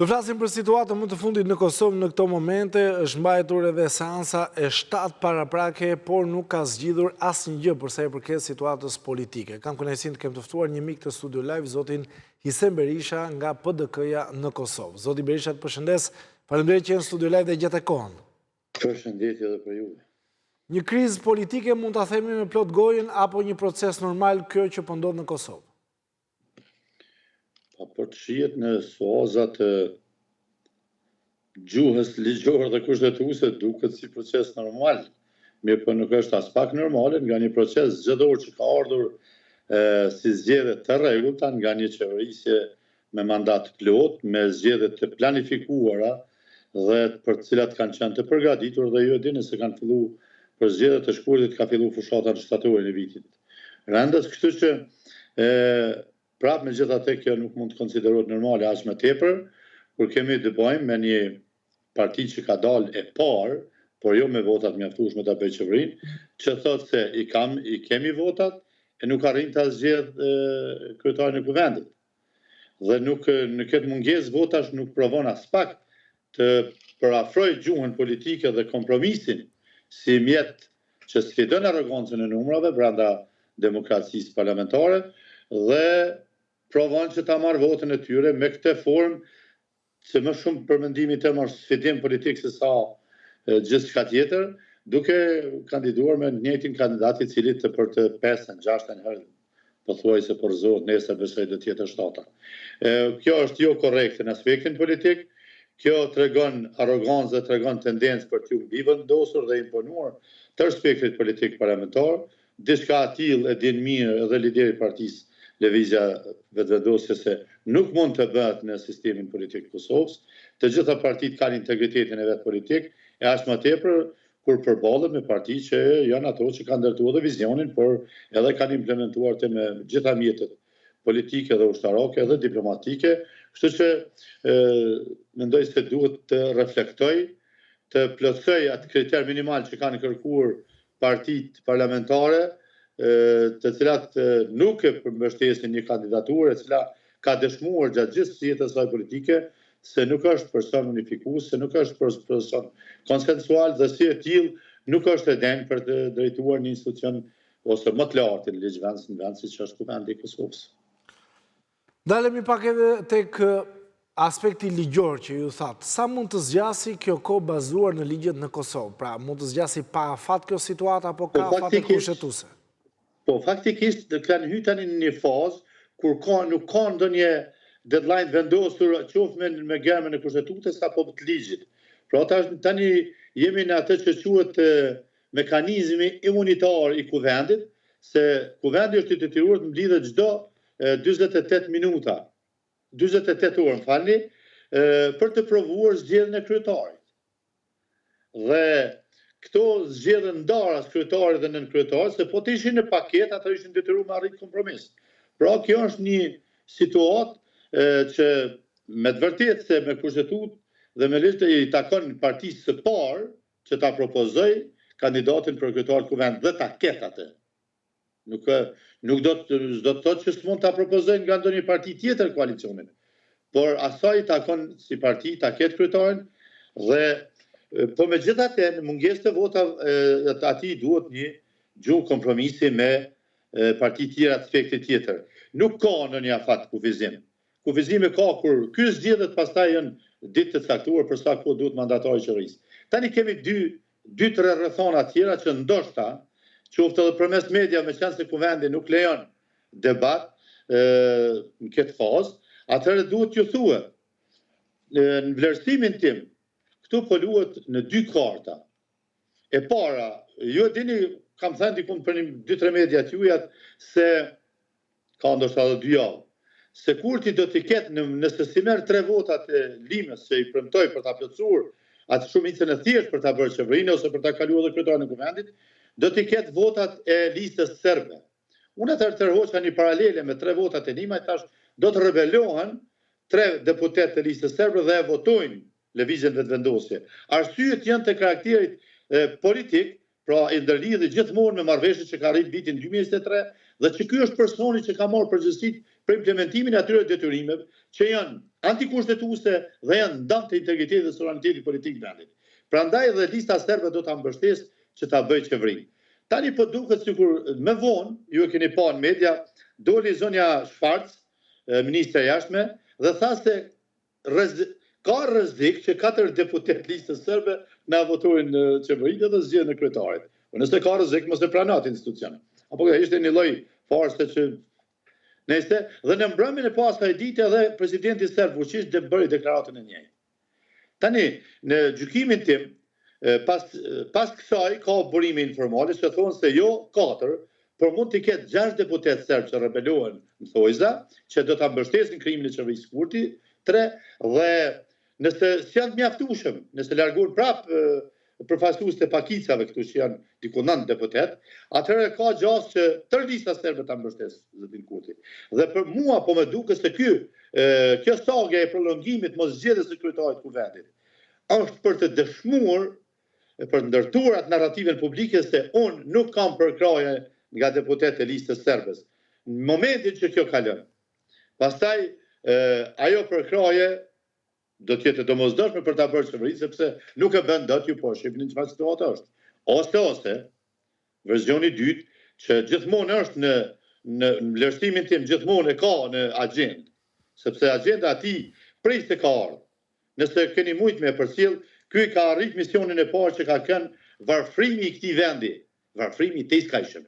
Do flasim për situatën më të fundit në Kosovë në këto momente, është mbajtur edhe seansa e 7 paraprake, por nuk ka zgjidhur asnjë gjë për sa i përket situatës politike. Kam kënaqësinë të kem të ftuar një mik të Studio Live, zotin Hisem Berisha nga PDK-ja në Kosovë. Zoti Berisha, të përshëndes, faleminderit që jeni në Studio Live dhe gjatë kohën. Përshëndetje edhe për ju. Një krizë politike mund ta themi me plot gojën apo një proces normal kjo që po ndodh në Kosovë? Por të shihet në suazat e gjuhës ligjore dhe kushtetuese duket si proces normal, mirë po nuk është as pak normale nga një proces zgjedhor që ka ardhur si zgjedhje të rregullta nga një qeverisje me mandat plot, me zgjedhje të planifikuara dhe për të cilat kanë qenë të përgatitur dhe ju e dini se kanë filluar për zgjedhjet e shkurtit ka filluar fushata në shtatorin e vitit. Rëndës, kështu që prapë me gjithate kjo nuk mund të konsiderohet normale as më tepër, kur kemi të bëjmë me një parti që ka dalë e parë, por jo me votat mjaftueshme ta bëjë qeverinë, që thotë se i kemi votat e nuk arrin ta zgjedh kryetarin e kuvendit. Dhe nuk në këtë mungesë votash nuk provon as pak të përafrojë gjuhën politike dhe kompromisin si mjet që sfidon arrogancën e numrave brenda demokracisë parlamentare dhe provon që ta marrë votën e tyre me këtë formë se më shumë përmendimi të marrë sfidim politik se sa gjithçka tjetër, duke kandiduar me njëjtin kandidat i cili për të 5-6 herë pothuajse porzohet nesër besoj do të jetë shtata. Kjo është jo korrekte në aspektin politik, kjo tregon arrogancë dhe tregon tendencë për të bivendosur dhe imponuar tërë spektrit politik parlamentar. Diçka e tillë e din mirë edhe lideri i partisë Lëvizja Vetëvendosje se nuk mund të bëhet në sistemin politik të Kosovës. Të gjitha partitë kanë integritetin e vet politik, e as më tepër kur përballen me parti që janë ato që kanë ndërtuar edhe vizionin, por edhe kanë implementuar të me gjitha mjetet politike dhe ushtarake dhe diplomatike. Kështu që mendoj se duhet të reflektoj, të plotësoj atë kriter minimal që kanë kërkuar partitë parlamentare, të cilat nuk e përmbështesin një kandidaturë e cila ka dëshmuar gjatë gjithë jetës saj politike se nuk është person unifikues, se nuk është person konsensual dhe si e tillë nuk është e denjë për të drejtuar një institucion ose më të lartë në vend siç është Kuvendi i Kosovës. Dalemi pak edhe tek aspekti ligjor që ju thatë. Sa mund të zgjasi kjo kohë bazuar në ligjet në Kosovë? Pra, mund të zgjasi pa afat kjo situata apo ka afate kushtetuese? Po, faktikisht kanë hyrë tani në një fazë kur nuk ka ndonjë deadline vendosur qoftë me gërmën e kushtetutës apo të ligjit. Pra tani jemi në atë që quhet mekanizmi imunitar i kuvendit, se kuvendi është i detyruar të mbledhë çdo 48 minuta, 48 orë, falni, për të provuar zgjedhjen e kryetarit. Dhe këto zgjedhën ndaras kryetarit dhe nënkryetarit, se po të ishin në paketë, ato ishin detyruar me arrit kompromis. Pra kjo është një situatë që me të vërtetë se me kushtetutë dhe me ligj i takon partisë së parë që ta propozoj kandidatin për kryetar të kuvendit dhe ta ketë atë. Nuk do të thotë që s'mund ta propozojnë nga ndonjë parti tjetër koalicionin, por asaj takon si parti ta ketë kryetarin dhe po me gjithatë në mungesë të vota ati duhet një gjuhë kompromisi me parti tjera të spektrit tjetër. Nuk ka ndonjë afat kufizim. Kufizimi ka kur ky zgjedhet pastaj janë ditë të caktuar për sa kohë duhet mandatari i qeverisë. Tani kemi 2-3 rrethona tjera që ndoshta qoftë edhe përmes media me qenë se kuvendi nuk lejon debat në këtë fazë, atëherë duhet t'ju thuhet në vlerësimin tim këtu po luhet në 2 karta. E para, ju e dini, kam thënë diku për 2-3 media t'juja se ka ndoshta edhe 2 javë, se Kurti do t'i ketë nëse si merr 3 votat e Limës që i premtoi për ta plotësuar atë shumicën e thjeshtë për ta bërë qeverinë ose për ta kaluar edhe kryetarin e kuvendit, do t'i ketë votat e listës serbe. Unë atëherë tërhoqa një paralele me 3 votat e Limës, thash do të rebelohen 3 deputet të listës serbe dhe e votojnë Lëvizjen Vetëvendosje. Arsyet janë të karakterit politik, pra i ndërlidhë gjithmonë me marrëveshjet që ka rrit vitin 2023 dhe që ky është personi që ka marrë përgjegjësitë për implementimin e atyre detyrimeve që janë antikushtetuese dhe janë ndam të integritetit dhe sovranitetit politik të vendit. Prandaj dhe lista serbe do ta mbështesë që ta bëjë qeverinë. Tani po duket sikur më vonë, ju e keni pa në media, doli zonja Shfarc, ministre e jashtme, dhe tha se ka rrezik që 4 deputet listës serbe na votojnë në qeverinë dhe zgjedhin në kryetarit. Nëse ka rrezik, mos e pranat institucione. Apo ishte një lloj farse që nëse dhe në mbrëmjen e pasaj dite edhe presidenti serb Vučić bëri deklaratën e njëjtë. Tani në gjykimin tim pas kësaj ka burime informale që thonë se jo 4, por mund të ketë 6 deputet serb që rebelohen në thojza, që do ta mbështesin krimin e qeverisë Kurti, 3 dhe nëse s'janë mjaftueshëm, nëse largohen prapë përfaqësues të pakicave këtu që janë diku 9 deputet, atëherë ka gjasë që tërë lista serbe ta mbështesë zotin Kurti. Dhe për mua po më duket se kjo sagë e prolongimit mos zgjedhjes së kryetarit të kuvendit është për të dëshmuar për të ndërtuar atë narrativen publike se unë nuk kam përkraje nga deputetë e listës serbes. Në momentin që kjo kalon, pastaj ajo përkraje do të jetë domosdoshme për ta bërë qeveri, sepse nuk e bën dot ju po shihni çfarë situatë është. Ose versioni i dytë që gjithmonë është në vlerësimin tim gjithmonë e ka në agjendë, sepse agjenda e tij prej se ka ardhur. Nëse keni mujt me përcjell, ky ka arrit misionin e parë që ka kënë varfrimi i këtij vendi, varfrimi i tejskajshëm.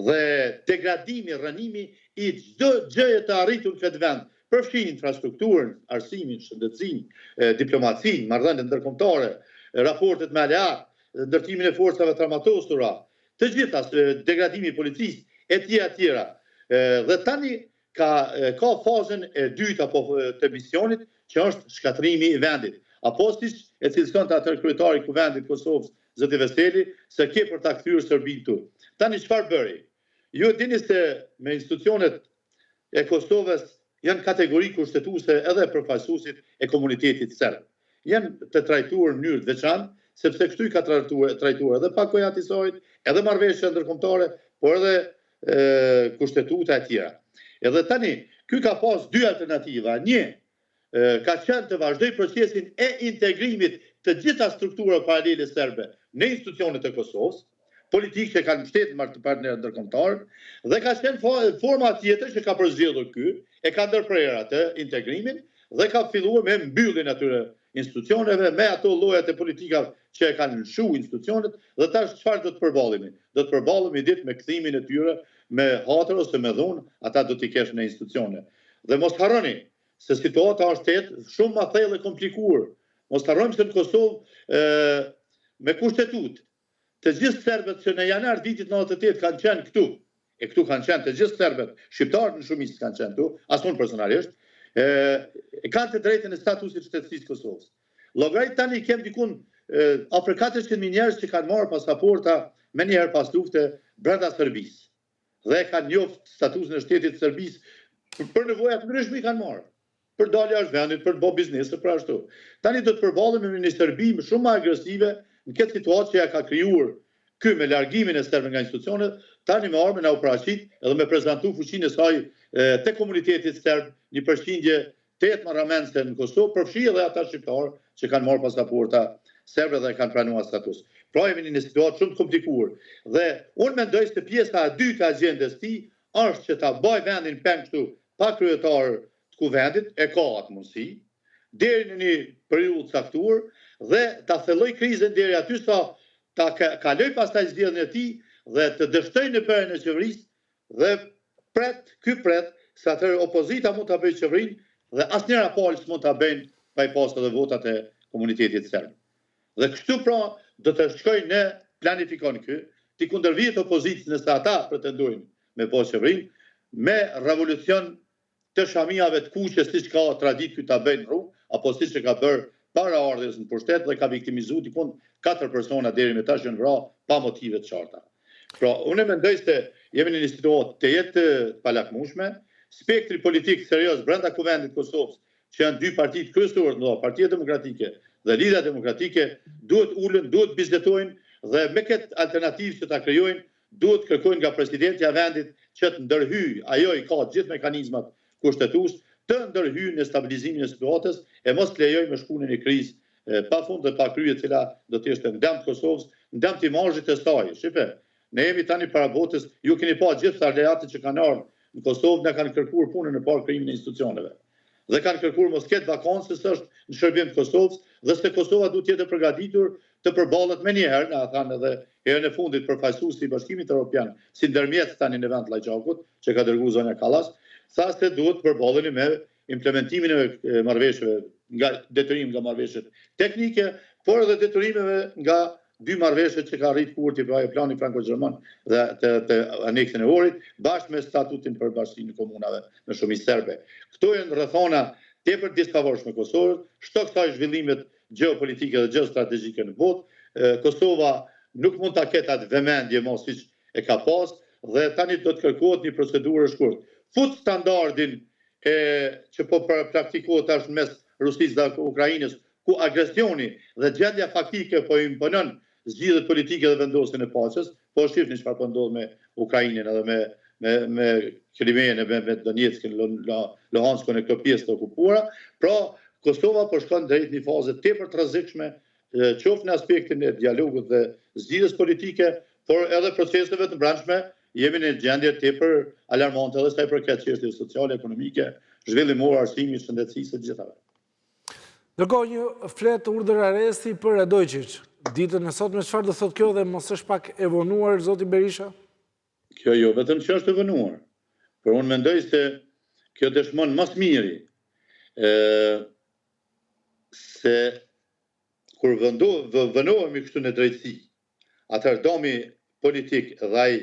Dhe degradimi, rënimi i çdo gjëje të arritur në këtë vend, përfshin infrastrukturën, arsimin, shëndetësinë, diplomacinë, marrëdhëniet ndërkombëtare, raportet me aleat, ndërtimin e forcave të armatosura, të gjitha, degradimi i policisë etj. Dhe tani ka fazën e dytë apo të misionit që është shkatrimi i vendit. Apo siç e cilëson atë kryetari i kuvendit Kosovës, zoti Veseli, se ke për ta kthyer Serbinë këtu. Tani çfarë bëri? Ju dini se me institucionet e Kosovës janë kategori kushtetuese edhe përfaqësuesit e komunitetit serb. Janë të trajtuar në mënyrë të veçantë, sepse këtu i ka trajtuar edhe pakojatisojt, edhe marrëveshje ndërkombëtare, por edhe kushtetuta e tjera. Edhe tani, ky ka pas 2 alternativa. Një, ka qenë të vazhdoj procesin e integrimit të gjitha struktura paralele serbe në institucionet e Kosovës, politikë që kanë mbështetur marrë të partnerë ndërkombëtar, dhe ka qenë forma tjetër që ka përzgjedhur ky, e ka ndërprerë atë integrimin dhe ka filluar me mbylljen atyre institucioneve, me ato llojat e politikave që e kanë lëshu institucionet, dhe tash çfarë do të përballemi? Do të përballemi ditë me kthimin e tyre me hatër ose me dhunë, ata do t'i kesh në institucione. Dhe mos harroni se situata është shumë më thellë e komplikuar. Mos harrojmë se në Kosovë me kushtetut, të gjithë serbët që në janar vitit 98 kanë qenë këtu, e këtu kanë qenë të gjithë serbët, shqiptarët në shumicë kanë qenë këtu, as unë personalisht, kanë të drejtën e statusit shtetësisë Kosovës. Llogarit tani kem dikun afër 400.000 njerëz që kanë marrë pasaporta me njëherë pas lufte brenda Serbisë. Dhe kanë njoft statusin e shtetit të Serbisë për nevoja të ndryshme i kanë marrë. Për dalje jashtë vendit, për të bërë biznese, për ashtu. Tani do të përballemi me një Serbi shumë më agresive në këtë situatë që ja ka krijuar ky me largimin e serbëve nga institucionet, tani me armën e paraqit edhe me prezantu fuqinë e saj te komuniteti serb, një përqindje 8 marramense në Kosovë, përfshi edhe ata shqiptarë që kanë marrë pasaporta serbe dhe kanë pranuar status. Pra jemi në një situatë shumë të komplikuar. Dhe unë mendoj se pjesa e dytë e agjendës tij është që ta bëj vendin peng këtu pa kryetar të kuvendit, e ka atë mundësi, deri në një periudhë caktuar dhe ta thelloj krizën deri aty sa ta kaloj pastaj zgjedhjen e tij dhe të dështoj në perën e qeverisë dhe pret se atëherë opozita mund ta bëjë qeverinë dhe asnjëra palë s'mund ta bëjnë pa i pasur edhe votat e komunitetit serb. Dhe kështu pra do të shkojë në planifikon ky, ti kundërvihet opozitës nëse ata pretendojnë me pas qeverinë, me revolucion të shamijave të kuqe siç ka traditë ky ta bëjnë rrugë, apo siç e ka bërë para ardhjes në pushtet dhe ka viktimizuar dikon 4 persona deri me tash janë vrarë pa motive të qarta. Pra, unë mendoj se jemi në një situatë të jetë palakmueshme, spektri politik serioz brenda kuvendit të Kosovës, që janë 2 partitë kryesore, Partia Demokratike dhe Lidhja Demokratike, duhet ulën, duhet bisetojnë dhe me këtë alternativë që ta krijojnë, duhet kërkojnë nga presidenti i vendit që të ndërhyj, ajo i ka gjithë mekanizmat kushtetues, të ndërhyj në stabilizimin e situatës e mos të lejoj me shkunën e krizë pa fund dhe pa krye, cila do të ishte ndam të Kosovës, ndam të imazhit të saj. Shipe, ne jemi tani para botës, ju keni pa gjithë aleatët që kanë ardhur në Kosovë, ne kanë kërkuar punën në parë krimin e institucioneve. Dhe kanë kërkuar mos ketë vakancë se është në shërbim të Kosovës, dhe se Kosova duhet të jetë e përgatitur të përballet më një herë, na thanë edhe herën e fundit përfaqësuesi i Bashkimit Evropian, si ndërmjet tani në vend Llajxhakut, që ka dërguar zonja Kallas, sa se duhet të përballeni me implementimin e marrëveshjeve, nga detyrim nga marrëveshjet teknike, por edhe detyrimeve nga dy marrëveshjet që ka arritur Kurti për plani franko-gjerman dhe të aneksin e Ohrit, bashkë me statutin për bashkinë e komunave në shumicë serbe. Këto janë rrethona tepër disfavorshme Kosovës, shto kësaj zhvillimet geopolitike dhe geostrategjike në botë. Kosova nuk mund ta ketë atë vëmendje mos siç e ka pas, dhe tani do të kërkohet një procedurë e shkurtë. Fut standardin që po praktikohet tash mes Rusisë dhe Ukrainës, ku agresioni dhe gjendja faktike po imponon zgjidhjet politike dhe vendosjen e paqes, po shifni çfarë po ndodh me Ukrainën edhe me Krimeën e me Donetskin, Luhanskun e këto pjesë të okupuara. Pra, Kosova po shkon drejt një faze tepër të rrezikshme, qoftë në aspektin e dialogut dhe zgjidhjes politike, por edhe proceseve të brendshme, jemi në gjendje tepër alarmante edhe sa i përket çështjeve sociale, ekonomike, zhvillimore, arsimit, shëndetësisë të gjithave. Ndërkohë një flet urdhër arresti për Radojqić. Ditën e sotme çfarë do thotë kjo dhe mos është pak e vonuar zoti Berisha? Kjo jo vetëm që është e vonuar, por unë mendoj se kjo dëshmon mas miri se kur vënohemi kështu në drejtësi, atëherë domi politik dhe ai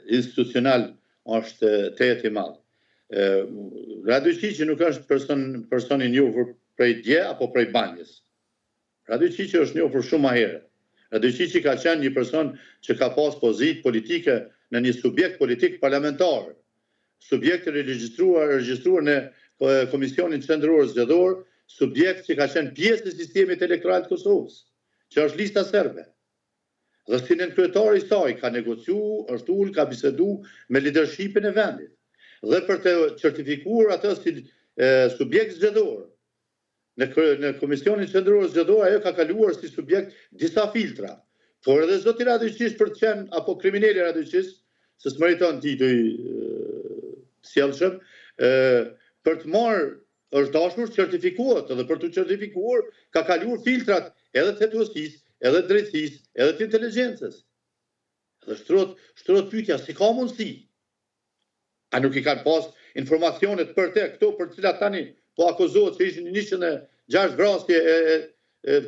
institucional është tejet i madh. Radojqić nuk është person i njohur prej dje apo prej banjës. Radojqić është njohur shumë më herët. Radojqić ka qenë një person që ka pas pozitë politike në një subjekt politik parlamentar, subjekt i regjistruar në Komisionin Qendror Zgjedhor, subjekt që ka qenë pjesë e sistemit elektoral të Kosovës, që është lista serbe. Dhe si nënkryetari i saj ka negociu, është ul, ka bisedu me leadershipin e vendit. Dhe për të certifikuar atë si subjekt zgjedhor, në Komisionin Qendror Zgjedhor ajo ka kaluar si subjekt disa filtra. Por edhe zoti Radojqić për të qenë, apo kriminali Radojqić, se s'meriton titull sjellshëm, për të marrë është dashur certifikuar, edhe për të certifikuar ka kaluar filtrat edhe të hetuesisë, edhe të drejtësisë, edhe të inteligjencës. Dhe shtrohet pyetja, si ka mundësi? A nuk i kanë pas informacionet për te këto për cilat tani po akuzohet se ishin 106 vrasje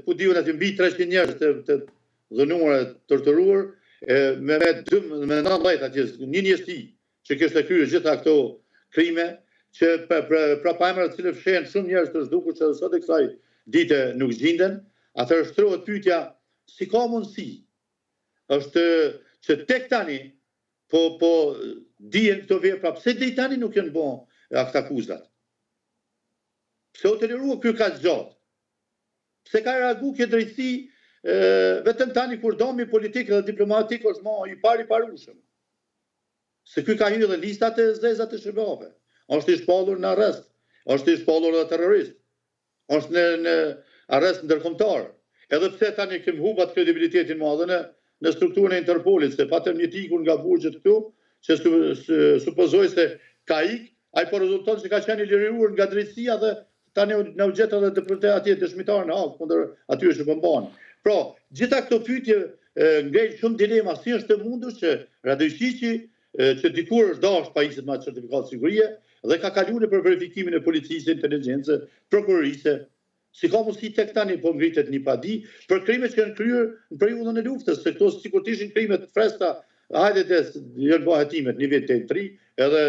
ku diun aty mbi 300 njerëz të dhënuar, torturuar, me 19 atje, një njësi që kishte kryer gjitha këto krime, që prapa emra të cilëve fshen shumë njerëz të zhdukur që sot e kësaj dite nuk zgjinden, atëherë shtrohet pyetja, si ka mundësi? Është që tek tani po dihen këto vepra, pse deri tani nuk janë bën akt akuzat? Pse u tolerua ky kaq gjatë? Pse ka reaguar kjo drejtësi vetëm tani kur domi politik dhe diplomatik është më i parushëm? Se ky ka hyrë dhe listat e zezat të shërbave. Është i shpallur në arrest, është i shpallur dhe terrorist, është në arrest ndërkombëtar. Edhe pse tani kem hubat kredibilitetin më edhe në strukturën e Interpolit, se patëm një tikur nga burgjet këtu, që supozoj se ka ik, ai po rezulton se ka qenë i liruar nga drejtësia dhe tani në u gjet edhe të atje dëshmitar në Hag kundër atyre që po mbahen. Pra, gjitha këto pyetje ngel shumë dilema, si është e mundur që Radojqići, që dikur është dashur pajisjet me certifikat sigurie dhe ka kaluar për verifikimin e policisë, inteligjencë, prokurorisë, si ka mundësi tek tani po ngritet një padi për krimet që janë kryer në periudhën e luftës, se këto sikur të ishin krime të freskëta, hajde të janë bërë hetimet në vit 83, edhe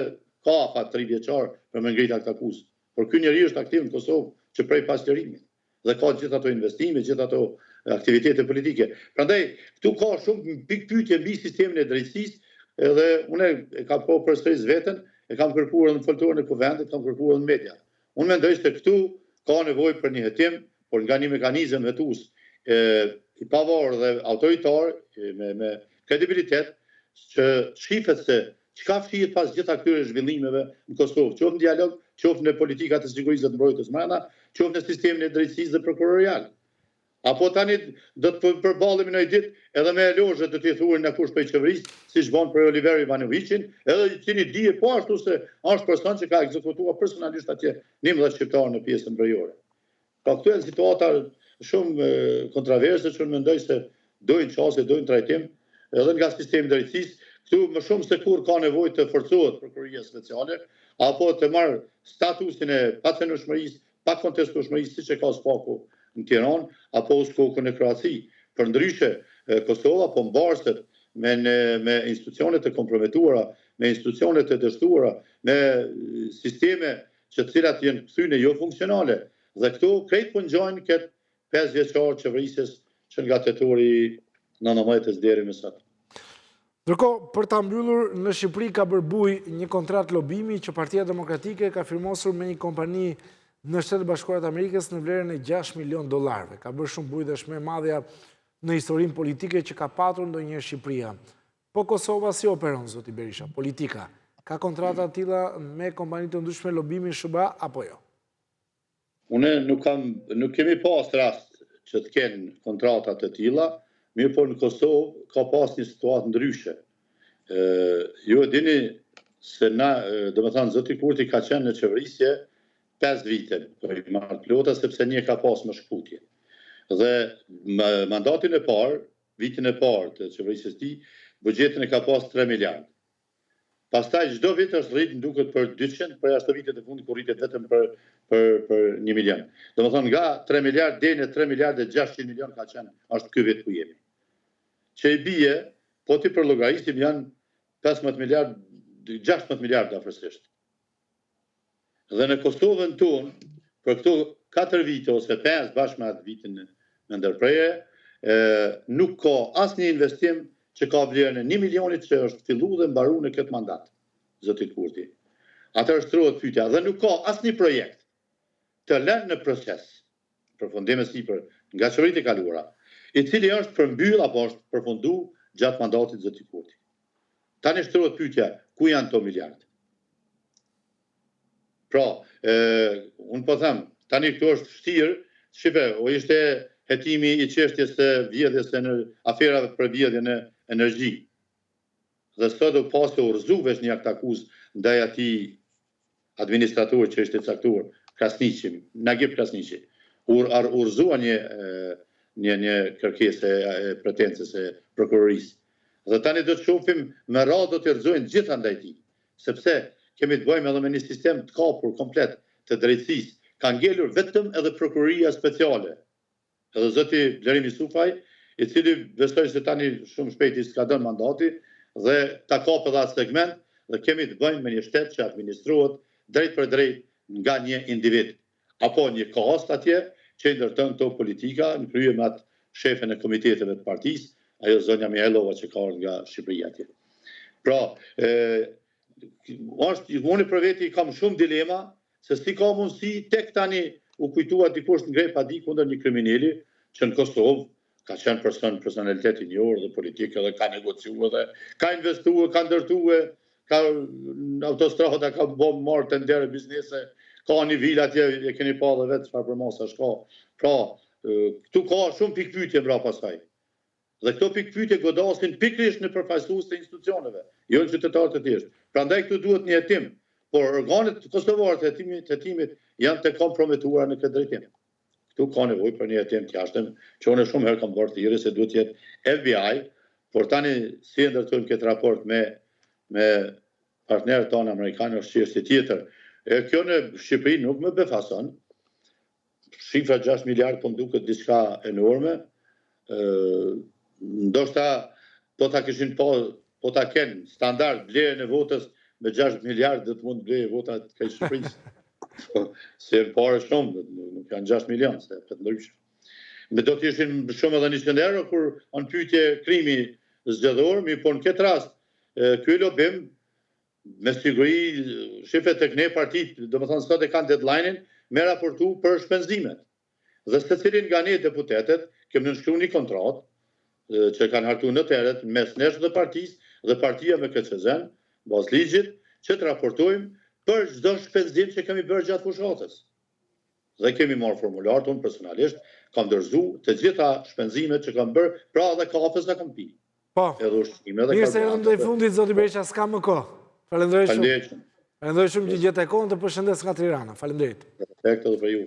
ka afat 3 vjeçar për me ngrit akt akuzë. Por ky njeri është aktiv në Kosovë që prej pas lirimit dhe ka gjithë ato investime, gjithë ato aktivitete politike. Prandaj këtu ka shumë pikpyetje mbi sistemin e drejtësisë, edhe unë e kam po përsëris veten, e kam kërkuar në foltorën e kuvendit, kam kërkuar në media. Unë mendoj se këtu ka nevojë për një hetim, por nga një mekanizëm hetues i pavarur dhe autoritar me kredibilitet, që shifet se çka fshihet pas gjitha këtyre zhvillimeve në Kosovë, qoftë në dialog, qoftë në politikat e sigurisë dhe mbrojtjes brenda, qoftë në sistemin e drejtësisë dhe prokurorial. Apo tani do të përballemi në një ditë edhe me elozhe të thuhen në kush për qeverisë, siç bën për Oliver Ivanovicin, edhe i cili dihet po ashtu se është person që ka ekzekutuar personalisht atje 11 shqiptarë në pjesën veriore. Ka këtu janë situata shumë kontroverse që mendoj se dojnë çështje, dojnë trajtim edhe nga sistemi i drejtësisë. Këtu më shumë se kur ka nevojë të forcohet prokuroria speciale apo të marrë statusin e pacenueshmërisë, pa kontestueshmërisë siç e ka SPAK-u në Tiranë apo USKOK-u në Kroaci. Përndryshe, Kosova po mbarset me institucionet e komprometuara, me institucionet e dështuara, me sisteme që të cilat janë kthyne jo funksionale. Dhe këtu krejt po ngjojnë këtë 5 vjeçar qeverisjes që nga tetori 19 deri më sot. Ndërkohë, për ta mbyllur, në Shqipëri ka bërë buj një kontratë lobimi që Partia Demokratike ka firmosur me një kompani në Shtetet Bashkuara të Amerikës në vlerën e $6 milion. Ka bërë shumë buj dhe është më e madhja në historinë politike që ka patur ndonjëherë Shqipëria. Po Kosova si operon, zoti Berisha, politika? Ka kontrata të tilla me kompani të ndryshme lobimi SHBA apo jo? Unë nuk kemi pas rast që të kenë kontrata të tilla, mirë po në Kosovë ka pas një situatë ndryshe. Ju e dini se na, domethënë zoti Kurti ka qenë në qeverisje 5 vite, po i marr plota sepse një ka pas më shkputje. Dhe mandatin e parë, vitin e parë të qeverisjes tij, buxhetin e ka pas 3 miliardë. Pastaj çdo vit është rrit duket për 200, për jashtë vitet e fundit kur rritet vetëm për 1 milion. Domethënë nga 3 miliardë deri në 3 miliardë e 600 milion ka qenë është ky vit ku jemi. Që i bie, po ti për llogarisim janë 15 miliardë, 16 miliardë afërsisht. Dhe në Kosovën tonë, për këto 4 vite ose 5 bashkë me atë vitin në ndërprerje, nuk ka asnjë investim që ka vlerën e 1 milionit që është filluar dhe mbaruar në këtë mandat, zoti Kurti. Atëherë shtrohet pyetja, dhe nuk ka asnjë projekt të lënë në proces, përfundim e sipër nga qeveritë e kaluara, i cili është përmbyll apo është përfunduar gjatë mandatit të zotit Kurti. Tani shtrohet pyetja, ku janë këto miliardë? Pra, unë po them, tani këtu është vështirë, shipe, o ishte hetimi i çështjes së vjedhjes në aferave për vjedhje në energji. Dhe sot do pasë urzuvesh një akt akuzë ndaj atij administratori që ishte caktuar, Krasniqi, Nagip Krasniqi. Urzua një kërkesë e pretensës e prokurorisë. Dhe tani do të shohim me radhë do të rrezojnë gjithë ndaj tij, sepse kemi të bëjmë edhe me një sistem të kapur komplet të drejtësisë. Ka ngelur vetëm edhe prokuroria speciale. Edhe zoti Blerim Yusufaj, i cili besoj se tani shumë shpejt i s'ka dhënë mandati dhe ta kapë edhe atë segment dhe kemi të bëjmë me një shtet që administrohet drejt për drejt nga një individ apo një kast atje që i ndërton këto politika në krye me atë shefen e komiteteve të partisë, ajo zonja Mihailova që ka ardhur nga Shqipëria atje. Pra, unë për veti kam shumë dilema se si ka mundësi tek tani u kujtua dikush ngrej padi kundër një kriminali që në Kosovë ka qenë personalitet i njohur dhe politikë dhe ka negociuar dhe ka investuar, ka ndërtuar, ka autostrada, ka marrë tendere biznese, ka një vilë atje, e keni pa dhe vetë çfarë përmasa shka. Pra, këtu ka shumë pikpyetje mbrapa pastaj. Dhe këto pikpyetje godasin pikërisht në përfaqësues të institucioneve, jo në qytetarët e thjeshtë. Prandaj këtu duhet një hetim, por organet kosovare të hetimit janë të komprometuara në këtë drejtim. Këtu ka nevojë për një hetim të jashtëm, që unë shumë herë kam bërë thirrje se duhet të jetë FBI, por tani si e ndërtojmë këtë raport me partnerët tonë amerikanë është çështje tjetër. Kjo në Shqipëri nuk më befason. Shifra 6 miliardë po duket diçka enorme. Ndoshta po ta kishin po ta kenë standard vlerën e votës me 6 miliardë do të mund blejë votat të Shqipërisë. Se pare shumë, nuk janë 6 milion, se për të ndryshme. Me do të ishin shumë edhe 100 euro, kur anë pyetje krimi zgjedhor, mi po në këtë rast, ky lobim, me siguri, shifet tek ne partit, do më thënë sot e kanë deadline-in, me raportu për shpenzimet. Dhe se cilin nga ne deputetet, kemë nënshkru një kontrat, që kanë hartu në teret, mes nesh dhe partis, dhe partia me KCZ-n, bazë ligjit, që të raportojmë për çdo shpenzim që kemi bërë gjatë fushatës. Dhe kemi marrë formular tonë personalisht, kam dorëzu të gjitha shpenzimet që kam bërë, pra edhe kafes në kam pi. Po, Edhe ushqime dhe mirë se erdhëm deri fundit, zoti Berisha, s'ka më kohë. Falenderoj shumë. Faleminderit. Falenderoj shumë që gjetë e kohën të përshëndes nga Tirana. Faleminderit. Respekt edhe për ju.